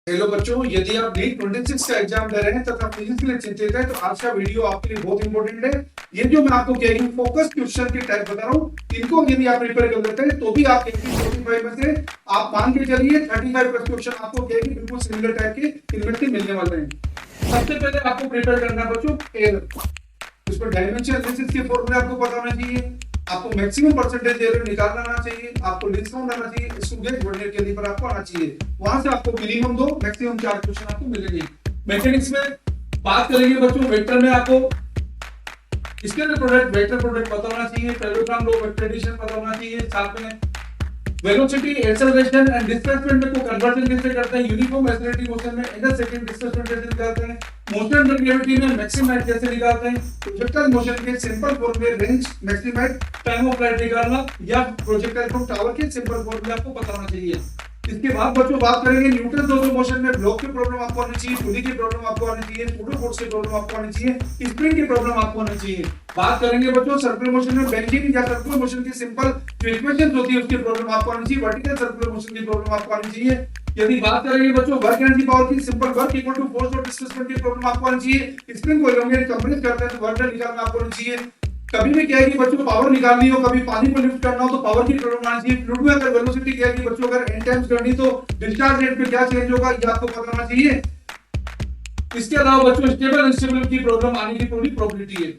Hello बच्चों, यदि आप नीट 26 का एग्जाम दे रहे हैं तथा फिजिक्स के लिए चिंतित है तो आज का वीडियो आपके लिए बहुत इंपॉर्टेंट है। ये जो मैं आपको कह रही हूँ फोकस क्वेश्चन के टाइप बता रहा हूँ, इनको यदि आप प्रिपेयर कर लेते हैं तो भी आप 45 में से आप मान के चलिए 35 प्लस क्वेश्चन आपको कहेगी बिल्कुल सिमिलर टाइप के इनमें से मिलने वाले हैं। सबसे पहले आपको प्रिपेयर करना है बच्चों एरर। इस पर डायमेंशन एनालिसिस के फॉर्मूले आपको पता होना चाहिए, आपको मैक्सिमम परसेंटेज एरर निकालना आना चाहिए, आपको लीस्ट काउंट आना चाहिए, स्टूडेंट बढ़ने के लिए पर आपको आना चाहिए। वहां से आपको मिनिमम 2 मैक्सिमम 4 क्वेश्चन आपको मिलेंगे। मैकेनिक्स में बात करेंगे बच्चों, वेक्टर में आपको स्केलर प्रोडक्ट वेक्टर प्रोडक्ट पता होना चाहिए, पैरेललोग्राम लॉ वेक्टर एडिशन पता होना चाहिए, साथ में वेलोसिटी एक्सेलरेशन एंड डिस्प्लेसमेंट में को कन्वर्जन कैसे करते हैं, यूनिफॉर्म एक्सेलरेटिंग मोशन में इन सेकंड डिस्प्लेसमेंट कैसे निकालते हैं, मोशन अंडर ग्रेविटी में मैक्सिमम हाइट कैसे निकालते हैं, प्रोजेक्टाइल मोशन के सिंपल फॉर्मूले range maximum height time of flight निकालना या प्रोजेक्टाइल फ्रॉम टावर के सिंपल फॉर्मूले आपको पता होना चाहिए। इसके बाद बच्चों बात करेंगे न्यूटन लॉ ऑफ मोशन में ब्लॉक की प्रॉब्लम आपको आनी चाहिए, पुली की प्रॉब्लम आपको आनी चाहिए, फोटो फोर्स की प्रॉब्लम आपको आनी चाहिए, स्प्रिंग की प्रॉब्लम आपको आनी चाहिए। बात करेंगे बच्चों सर्कुलर मोशन में बेंजीन या सर्कुलर मोशन की सिंपल जो इक्वेशंस होती है उसकी प्रॉब्लम आपको आनी चाहिए, वर्टिकल सर्कुलर मोशन की प्रॉब्लम आपको आनी चाहिए। यदि बात करेंगे बच्चों वर्क एनर्जी पावर की simple work equal to force और डिस्प्लेसमेंट की प्रॉब्लम आपको आनी चाहिए, स्प्रिंग को एलोंगेट कंप्रेस करते हैं तो वर्क डन निकालना आपको आनी चाहिए। कभी भी क्या है कि बच्चों पावर निकालनी हो, कभी पानी को लिफ्ट करना हो तो पावर की प्रॉब्लम आनी चाहिए। फ्लूइड में अगर वेलोसिटी क्या है कि बच्चों अगर n टाइम्स करनी तो डिस्चार्ज रेट पे क्या चेंज होगा ये आपको पता होना चाहिए। इसके अलावा बच्चों स्टेबल अनस्टेबल की प्रॉब्लम आने की पूरी प्रोबेबिलिटी है।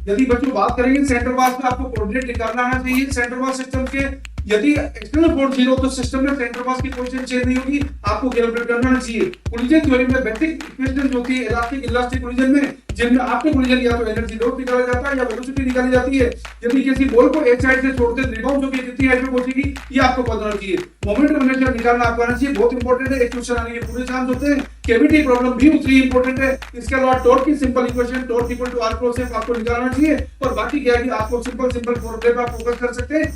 यदि बच्चों बात करेंगे सेंटर मास में आपको कोऑर्डिनेट निकालना आना चाहिए। सेंटर मास सिस्टम के यदि एक्सटर्नल फोर्स 0 तो सिस्टम में सेंटर मास की पोजीशन चेंज नहीं होगी, आपको कैलकुलेट करना चाहिए। कोलिजन थ्योरी में बेसिक इक्वेशन जो होती है इलास्टिक इलास्टिक कोलिजन में, जिनमें आपके कोलिजन या तो एनर्जी लॉस निकाला जाता है या वेलोसिटी निकाली जाती है। यदि किसी बॉल को एक साइड से छोड़ते रिबाउंड होकर कितनी हाइट पे पहुंचेगी ये आपको पता होना चाहिए। मोमेंट ऑफ इनर्शिया निकालना आपको आना चाहिए, बहुत इंपॉर्टेंट है। एक क्वेश्चन आने के पूरे चांस होते हैं। कैविटी प्रॉब्लम भी उतनी इंपॉर्टेंट है। इसके अलावा टॉर्क की simple equation torque equal to r cross f आपको निकालना चाहिए और बाकी क्या है कि आपको सिंपल फॉर्मूले पे आप फोकस कर सकते हैं।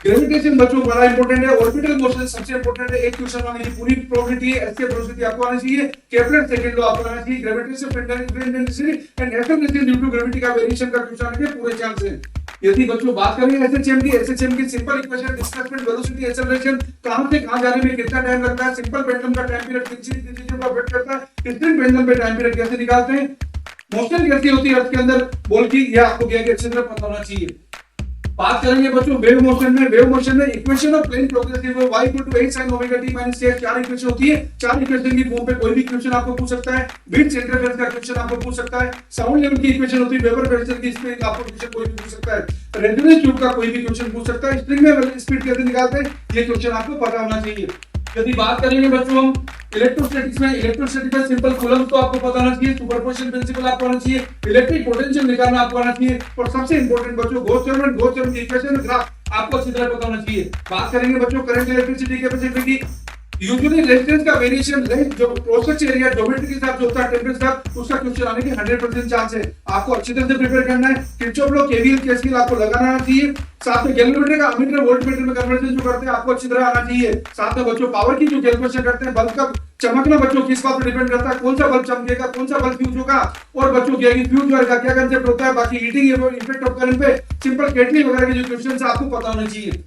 ग्रेविटेशन बच्चों बड़ा इंपॉर्टेंट है। ऑर्बिटल मोशन सबसे इंपॉर्टेंट है। एक क्वेश्चन आने की पूरी प्रोबेबिलिटी है। एस्केप वेलोसिटी आपको आनी चाहिए, केपलर सेकंड लॉ आपको आना चाहिए, gravitation intensity and acceleration due to gravity का वेरिएशन का क्वेश्चन आने के पूरे चांस है। यदि बच्चों बात करें एसएचएम की simple equation displacement velocity acceleration कहां से कहां जाने में कितना टाइम लगता है, सिंपल पेंडुलम का टाइम पीरियड किस चीज का वेट करता है, स्प्रिंग पेंडुलम पे टाइम पीरियड कैसे निकालते हैं, मोशन कैसी होती है अर्थ के अंदर बॉल की, यह आपको क्या अच्छी तरह पता होना चाहिए। बात करेंगे बच्चों वेव मोशन में equation of plane progressive y equal to 8 sin omega t minus 8 चार इक्वेशन होती है। चार इक्वेशन की फॉर्म पे कोई भी क्वेश्चन आपको पूछ सकता है। विड्थ इंटरफेरेंस का क्वेश्चन आपको पूछ सकता है। साउंड लेवल की इक्वेशन होती है। वेबर प्रेशर की स्प्रिंग आपको क्वेश्चन कोई भी पूछ सकता है। रेजोनेंस ट्यूब का कोई भी क्वेश्चन पूछ सकता है। स्प्रिंग में स्पीड कैसे निकालते हैं ये क्वेश्चन आपको पता होना चाहिए। यदि बात करेंगे बच्चों हम इलेक्ट्रोस्टैटिक्स में सिंपल कूलम्ब तो आपको पता होना चाहिए, सुपरपोजिशन प्रिंसिपल आपको आना चाहिए, इलेक्ट्रिक पोटेंशियल निकालना आपको आना चाहिए और सबसे इंपॉर्टेंट बच्चों गॉस-चेम्बर्मैन की इक्वेशन ग्राफ आपको अच्छी तरह पता होना चाहिए। बात करेंगे बच्चों करंट इलेक्ट्रिसिटी कैपेसिटी की। यूजुअली रेजिस्टेंस का वेरिएशन रेंज जो प्रोसेस एरिया ज्योमेट्री के साथ जो होता है टेम्परेचर के साथ उसका क्वेश्चन आने के 100% चांस है। आपको अच्छी तरह से प्रिपेयर करना है। किरचॉफ लॉ केवीएल केसीएल आपको लगाना आना चाहिए। साथ में गैल्वेनोमीटर का अमीटर वोल्टमीटर में कन्वर्जन जो करते हैं आपको अच्छी तरह आना चाहिए। साथ में बच्चों पावर की जो कैलकुलेशन करते हैं, बल्ब का चमकना बच्चों किस बात पर डिपेंड करता है, कौन सा बल्ब चमकेगा, कौन सा बल्ब फ्यूज होगा और बच्चों क्या है फ्यूज का क्या कांसेप्ट होता है, बाकी हीटिंग इफेक्ट ऑफ करंट पे सिंपल केटली वगैरह के जो क्वेश्चंस आपको पता होना चाहिए।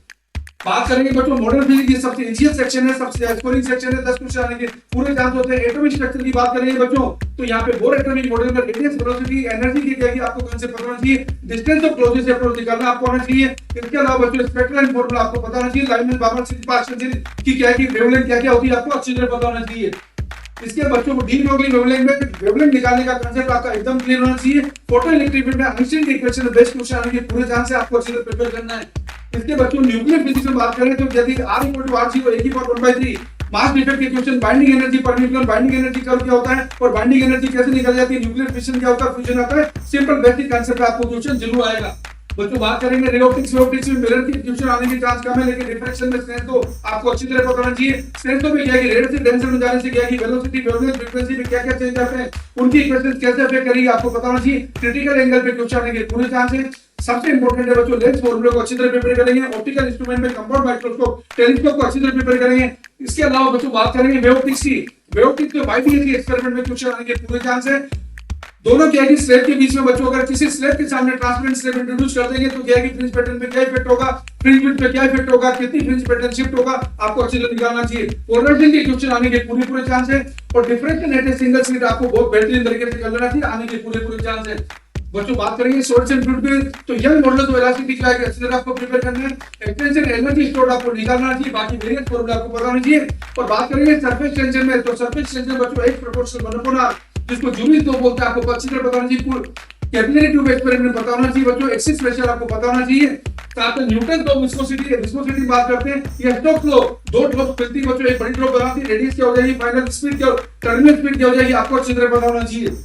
बात करेंगे बच्चों मॉडर्न फिजिक्स ये सबसे इजीएस्ट सेक्शन है, सबसे स्कोरिंग सेक्शन है। 10 क्वेश्चन आने के पूरे चांस होते हैं। एटॉमिक स्ट्रक्चर की बात करेंगे बच्चों तो यहाँ पे बोर एटॉमिक मॉडल में रेडियस वेलोसिटी एनर्जी की क्या है आपको कौन से पता होना चाहिए, डिस्टेंस ऑफ क्लोजेस्ट अप्रोच निकालना आपको आना चाहिए। इसके अलावा बच्चों स्पेक्ट्रल फॉर्मूला आपको पता होना चाहिए। लाइनमैन बार्नूल पार्शियल की क्या है कि वेवलेंथ क्या क्या होती है आपको अच्छी तरह पता होना चाहिए। इसके बच्चों को डी ब्रोगली वेवलेंथ निकालने का कांसेप्ट आपका एकदम क्लियर होना चाहिए। फोटो इलेक्ट्रिक फील्ड में आइंस्टाइन की इक्वेशन बेस्ट क्वेश्चन आने के पूरे चांस है, आपको अच्छी तरह प्रिपेयर करना है। इसके बच्चों न्यूक्लियर फिजिक्स में बात करें तो यदि r = r0 a की पावर 1/3 मास डिफेक्ट के क्वेश्चन बाइंडिंग एनर्जी पर न्यूक्लियर बाइंडिंग एनर्जी कर्व क्या होता है और बाइंडिंग एनर्जी कैसे निकल जाती है, न्यूक्लियर फिशन क्या होता है, फ्यूजन आता है, सिंपल बेसिक कांसेप्ट आपको क्वेश्चन जरूर आएगा। बच्चों बात करेंगे रे ऑप्टिक्स में मिरर की क्वेश्चन आने की चांस कम है, लेकिन रिफ्लेक्शन में स्ट्रेंथ तो आपको अच्छी तरह पता होना चाहिए। स्ट्रेंथ में क्या है कि रेड से डेंसर में जाने से क्या है कि वेलोसिटी वेवलेंथ फ्रीक्वेंसी में क्या-क्या चेंज आते हैं उनकी इक्वेशंस कैसे अफेक्ट करेगी आपको पता होना चाहिए। क्रिटिकल एंगल पे क्वेश्चन आने के पूरे चांस है। सबसे इंपॉर्टेंट है बच्चों लेंस फॉर्मूले को अच्छी तरह प्रिपेयर करेंगे। ऑप्टिकल इंस्ट्रूमेंट में कंपाउंड माइक्रोस्कोप टेलीस्कोप को अच्छी तरह प्रिपेयर करेंगे। इसके अलावा बच्चों बात करेंगे वेव ऑप्टिक्स की। वेव ऑप्टिक्स में बाईपीएस के एक्सपेरिमेंट में क्वेश्चन आने के पूरे चांस है। दोनों क्या है कि स्लैब के बीच में बच्चों अगर किसी स्लैब के सामने ट्रांसपेरेंट स्लैब इंट्रोड्यूस कर देंगे तो क्या है कि फ्रिंज पैटर्न पे क्या इफेक्ट होगा, फ्रिंज विड्थ पे क्या इफेक्ट होगा, कितनी फ्रिंज पैटर्न शिफ्ट होगा, आपको अच्छे से निकालना चाहिए। पोलराइजेशन के क्वेश्चन आने के पूरे चांस है और डिफरेंशिएटेड सिंगल स्लिट आपको बहुत बेहतरीन तरीके से कर लेना चाहिए, आने के पूरे चांस है। बच्चों बात करेंगे सोर्स एंड फ्लूइड पे, तो यंग मॉडल तो इलास्टिक की जाएगी, अच्छी तरह आपको प्रिपेयर करना है। एक्सटेंशन एनर्जी स्टोर आपको निकालना चाहिए, बाकी वेरिएंट फॉर्मूला आपको पता होना चाहिए। और बात करेंगे सरफेस टेंशन में, तो सरफेस टेंशन बच्चों एक प्रोपोर्शनल मोनोपोलर जिसको जूलिस दो बोलते हैं, आपको अच्छी तरह पता होना चाहिए। कैपिलरी ट्यूब एक्सपेरिमेंट पता होना चाहिए बच्चों, एक्सिस प्रेशर आपको पता होना चाहिए। साथ में न्यूटन तो विस्कोसिटी बात करते हैं, ये स्टोक्स लॉ, दो ड्रॉप मिलती है बच्चों, एक बड़ी ड्रॉप बनाती है, रेडियस क्या हो जाएगी, फाइनल स्पीड क्या, टर्मिनल स्पीड क्या हो जाएगी, आपको अच्छी तरह पता होना चाहिए।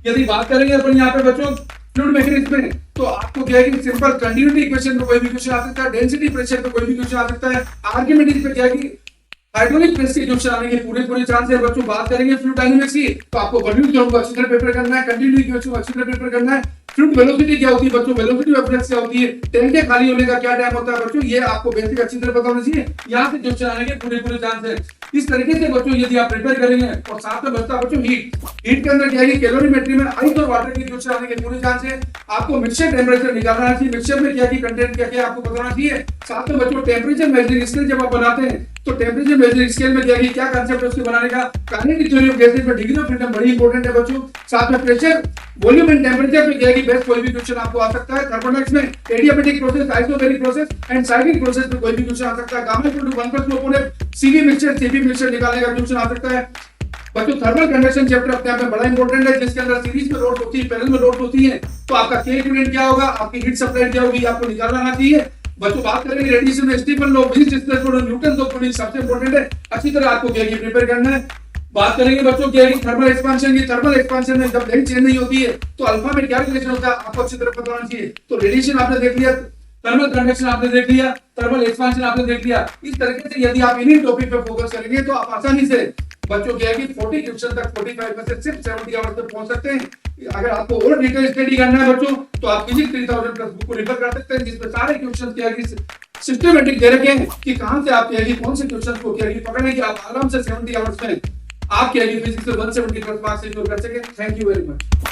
यदि बात करेंगे अपन यहाँ पे बच्चों फ्लूइड मैकेनिक्स में, तो आपको क्या है कि सिंपल कंटिन्यूटी इक्वेशन पे कोई भी क्वेश्चन आ सकता है, डेंसिटी प्रेशर पे कोई भी क्वेश्चन आ सकता है, आर्किमिडीज पे क्या है कि हाइड्रोलिक प्रेस के क्वेश्चन आने के पूरे चांस है। बच्चों बात करेंगे फ्लूइड डायनामिक्स की, तो आपको वॉल्यूम जो अच्छी तरह पेपर करना है, कंटिन्यूटी क्वेश्चन अच्छी तरह पेपर करना है। फ्लूइड वेलोसिटी क्या होती है बच्चों, वेलोसिटी ऑफ फ्लक्स क्या होती है, टैंक के खाली होने का क्या टाइम होता है बच्चों, ये आपको बेसिक अच्छी तरह पता होना चाहिए। यहाँ से क्वेश्चन आने के पूरे चांस है। इस तरीके से बच्चों यदि आप प्रिपेयर करेंगे और साथ में बचता बच्चों हीट के अंदर क्या है, कैलोरीमेट्री में आइस और वाटर के क्वेश्चन आने के पूरे चांस है। आपको मिक्सचर टेम्परेचर निकालना चाहिए, मिक्सचर में क्या की कंटेंट क्या आपको बताना चाहिए। साथ में बच्चों टेम्परेचर मेजरिंग स्केल जब आप बनाते हैं, तो टेम्परेचर मेजरिंग स्केल में क्या कांसेप्ट है उसके बनाने का, काइनेटिक थ्योरी ऑफ गैसेस में डिग्री ऑफ फ्रीडम बड़ी इंपॉर्टेंट है बच्चों। साथ में प्रेशर, वॉल्यूम एंड टेम्परेचर पे क्या बेस्ट कोई भी क्वेश्चन आपको आ सकता है। थर्मोडायनेमिक्स में adiabatic process, isobaric process and cyclic process पे कोई भी क्वेश्चन आ सकता है। Gamma equal to 1 + 2 upon CV mixture निकालने का क्वेश्चन आ सकता है बच्चों। थर्मल कंडक्शन चैप्टर अपने आप में बड़ा इंपॉर्टेंट है, जिसके अंदर सीरीज में लोड होती है, पैरेलल में लोड होती है, तो आपका के इक्विवेलेंट क्या होगा, आपकी हीट सप्लाई क्या होगी, आपको निकालना आना चाहिए। बच्चों बात करेंगे रेडिएशन में Stephen law, wins displacement, Newton law सबसे इंपॉर्टेंट है, अच्छी तरह आपको क्या प्रिपेयर करना है। बात करेंगे बच्चों क्या है थर्मल एक्सपेंशन की, थर्मल एक्सपेंशन में जब लेंथ चेंज नहीं होती है तो अल्फा में क्या रिलेशन होता है, आपको अच्छी तरह पता होना चाहिए। तो रेडिएशन आपने देख लिया, थर्मल कंडक्शन आपने देख लिया, थर्मल एक्सपेंशन आपने देख लिया। इस तरीके से यदि आप इन्हीं टॉपिक पे फोकस करेंगे तो आप आसानी से बच्चों क्या है कि 40 क्वेश्चन तक 45 में से सिर्फ 70 आवर्स तक पहुंच सकते हैं। अगर आपको और डिटेल स्टडी करना है बच्चों, तो आप फिजिक्स 3000 प्लस बुक को रेफर कर सकते हैं, जिसमें सारे क्वेश्चन क्या है सिस्टमैटिक दे रखे हैं कि कहां से आप क्या है कौन से क्वेश्चन को क्या है पकड़ने की आप आराम से 70 आवर्स में आप क्या है फिजिक्स से 170 प्लस मार्क्स सिक्योर कर सके। Thank you very much.